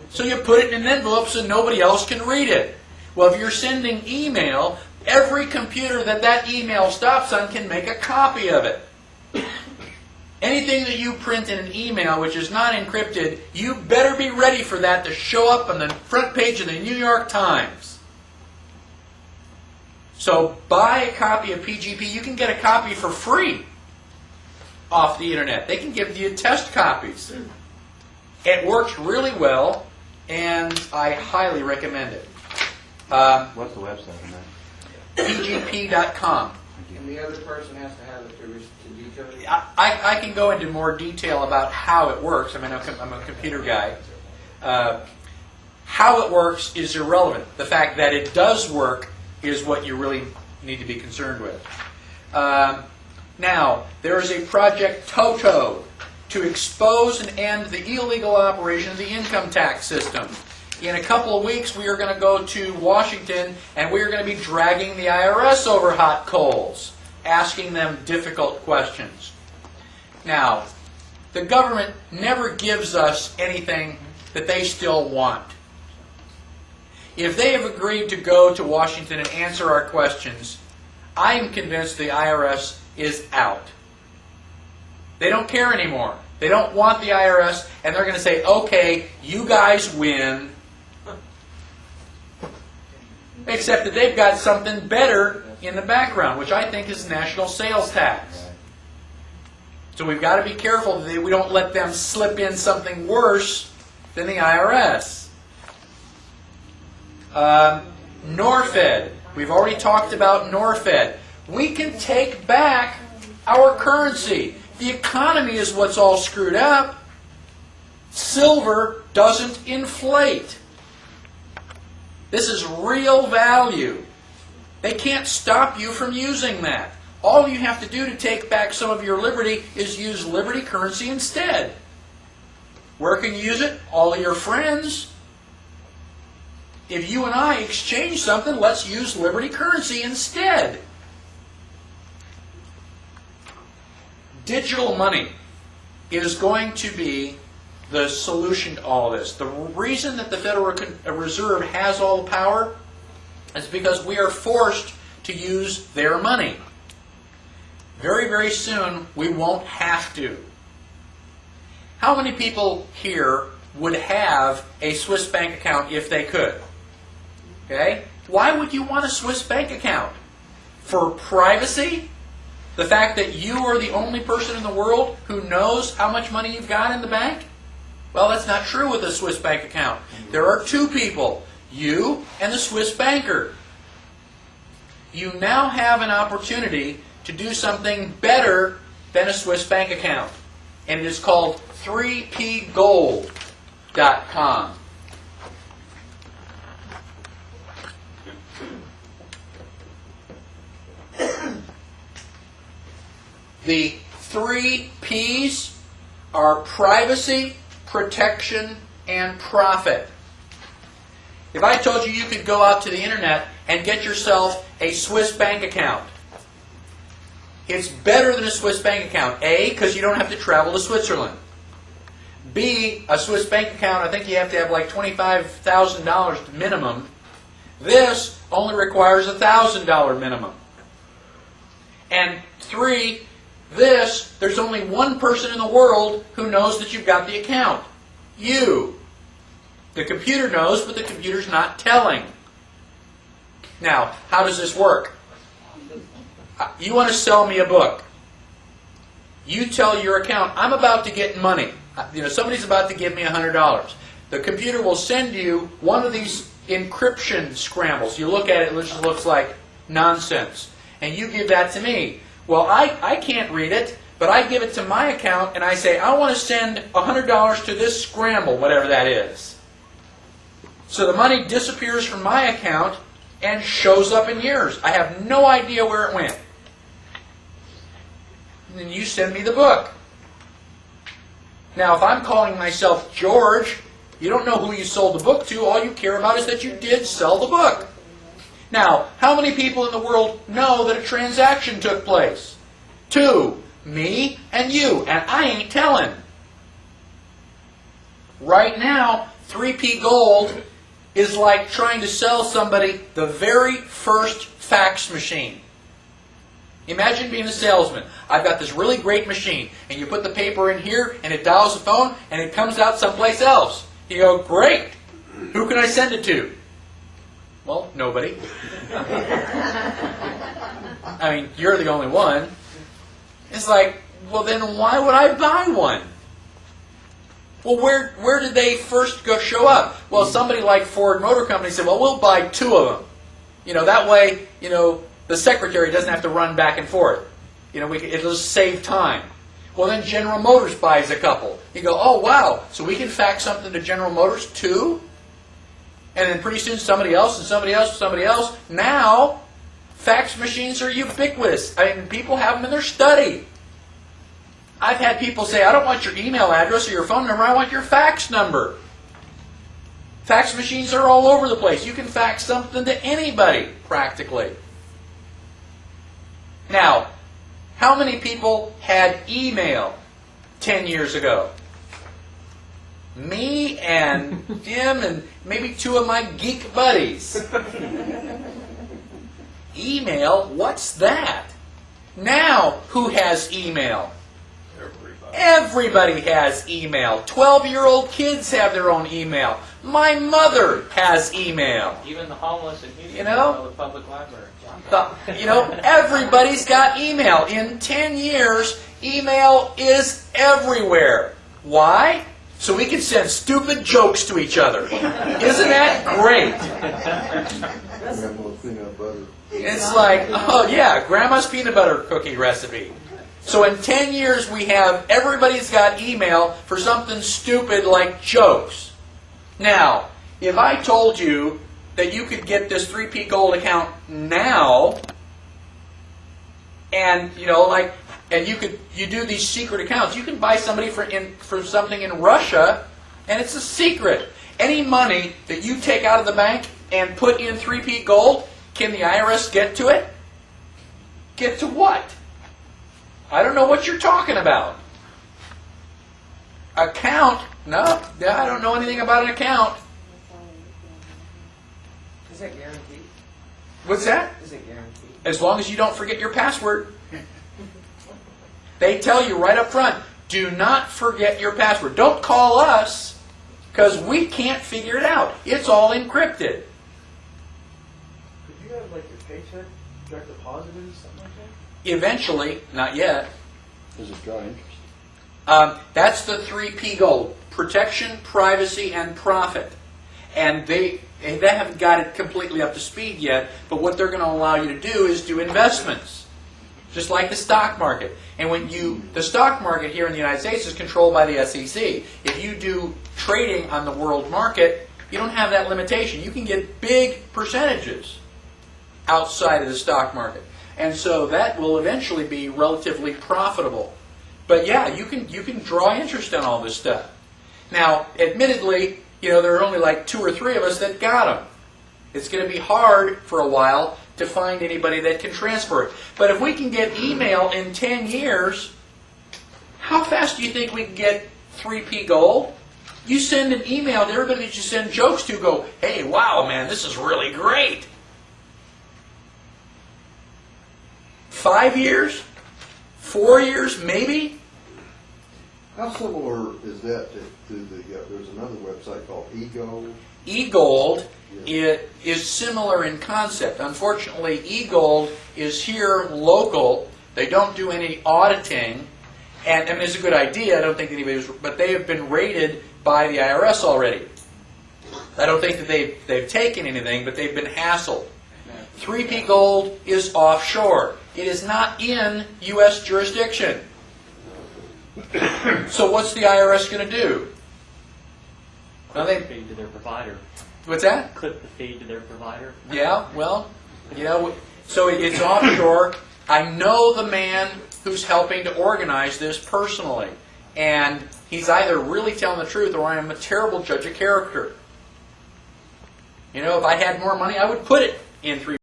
So you put it in an envelope so nobody else can read it. Well, if you're sending email, every computer that email stops on can make a copy of it. Anything that you print in an email which is not encrypted, you better be ready for that to show up on the front page of the New York Times. So buy a copy of PGP. You can get a copy for free off the internet. They can give you test copies. It works really well, and I highly recommend it. What's the website on that? PGP.com. And the other person has to have it to decode it? I can go into more detail about how it works. I mean, I'm a computer guy. How it works is irrelevant. The fact that it does work is what you really need to be concerned with. Now, there is a Project Toto to expose and end the illegal operation of the income tax system. In a couple of weeks, we are going to go to Washington, and we are going to be dragging the IRS over hot coals, asking them difficult questions. Now, the government never gives us anything that they still want. If they have agreed to go to Washington and answer our questions, I am convinced the IRS is out. They don't care anymore. They don't want the IRS, and they're going to say, okay, you guys win. Except that they've got something better in the background, which I think is national sales tax. So we've got to be careful that we don't let them slip in something worse than the IRS. Norfed. We've already talked about Norfed. We can take back our currency. The economy is what's all screwed up. Silver doesn't inflate. This is real value. They can't stop you from using that. All you have to do to take back some of your liberty is use Liberty currency instead. Where can you use it? All of your friends. If you and I exchange something, let's use Liberty currency instead. Digital money is going to be the solution to all this. The reason that the Federal Reserve has all the power is because we are forced to use their money. Very, very soon, we won't have to. How many people here would have a Swiss bank account if they could? Okay? Why would you want a Swiss bank account? For privacy? The fact that you are the only person in the world who knows how much money you've got in the bank? Well, that's not true with a Swiss bank account. There are two people, you and the Swiss banker. You now have an opportunity to do something better than a Swiss bank account. And it is called 3pgold.com. The 3 P's are privacy, protection, and profit. If I told you you could go out to the internet and get yourself a Swiss bank account, it's better than a Swiss bank account. A, because you don't have to travel to Switzerland. B, a Swiss bank account, I think you have to have like $25,000 minimum. This only requires a $1,000 minimum. And 3, there's only one person in the world who knows that you've got the account. You. The computer knows, but the computer's not telling. Now, how does this work? You want to sell me a book. You tell your account, I'm about to get money. Somebody's about to give me $100. The computer will send you one of these encryption scrambles. You look at it, it just looks like nonsense. And you give that to me. Well, I can't read it, but I give it to my account and I say, I want to send $100 to this scramble, whatever that is. So the money disappears from my account and shows up in yours. I have no idea where it went. And then you send me the book. Now, if I'm calling myself George, you don't know who you sold the book to. All you care about is that you did sell the book. Now, how many people in the world know that a transaction took place? 2. Me and you. And I ain't telling. Right now, 3P gold is like trying to sell somebody the very first fax machine. Imagine being a salesman. I've got this really great machine, and you put the paper in here, and it dials the phone, and it comes out someplace else. You go, great. Who can I send it to? Well, nobody. I mean, you're the only one. It's like, well, then why would I buy one? Well, where did they first show up? Well, somebody like Ford Motor Company said, well, we'll buy 2 of them. That way, the secretary doesn't have to run back and forth. It'll just save time. Well, then General Motors buys a couple. You go, oh, wow, so we can fax something to General Motors too? And then pretty soon somebody else and somebody else and somebody else. Now, fax machines are ubiquitous. I mean, people have them in their study. I've had people say, I don't want your email address or your phone number, I want your fax number. Fax machines are all over the place. You can fax something to anybody, practically. Now, how many people had email 10 years ago? Me and Jim and maybe 2 of my geek buddies. Email? What's that? Now, who has email? Everybody has email. 12-year-old kids have their own email. My mother has email. Even the homeless in Houston know the public library. Everybody's got email. In 10 years, email is everywhere. Why? So we can send stupid jokes to each other. Isn't that great? Grandma's peanut butter. It's like, oh yeah, Grandma's peanut butter cookie recipe. So in 10 years, everybody's got email for something stupid like jokes. Now, if I told you that you could get this 3P Gold account now, and you do these secret accounts. You can buy somebody for something in Russia, and it's a secret. Any money that you take out of the bank and put in 3P Gold, can the IRS get to it? Get to what? I don't know what you're talking about. Account? No, I don't know anything about an account. Is that guaranteed? What's that? Is it guaranteed? As long as you don't forget your password. They tell you right up front, do not forget your password. Don't call us, because we can't figure it out. It's all encrypted. Could you have your paycheck direct deposited or something like that? Eventually, not yet. Does it draw interest? That's the 3P Gold. Protection, privacy, and profit. And they haven't got it completely up to speed yet, but what they're going to allow you to do is do investments. Just like the stock market. And the stock market here in the United States is controlled by the SEC. If you do trading on the world market, you don't have that limitation. You can get big percentages outside of the stock market. And so that will eventually be relatively profitable. But yeah, you can draw interest on all this stuff. Now, admittedly, there are only 2 or 3 of us that got them. It's going to be hard for a while to find anybody that can transfer it. But if we can get email in 10 years, how fast do you think we can get 3P Gold? You send an email to everybody that you send jokes to, go, hey, wow, man, this is really great. 5 years? 4 years, maybe? How similar is that to there's another website called eGold? eGold Yeah. is similar in concept. Unfortunately, eGold is here local. They don't do any auditing. And I mean, it's a good idea. I don't think anybody's, but they have been raided by the IRS already. I don't think that they've taken anything, but they've been hassled. 3P Gold is offshore. It is not in U.S. jurisdiction. So what's the IRS going to do? Well, Clip the feed to their provider. What's that? Clip the feed to their provider. Yeah, well, so it's offshore. I know the man who's helping to organize this personally. And he's either really telling the truth or I am a terrible judge of character. If I had more money, I would put it in 3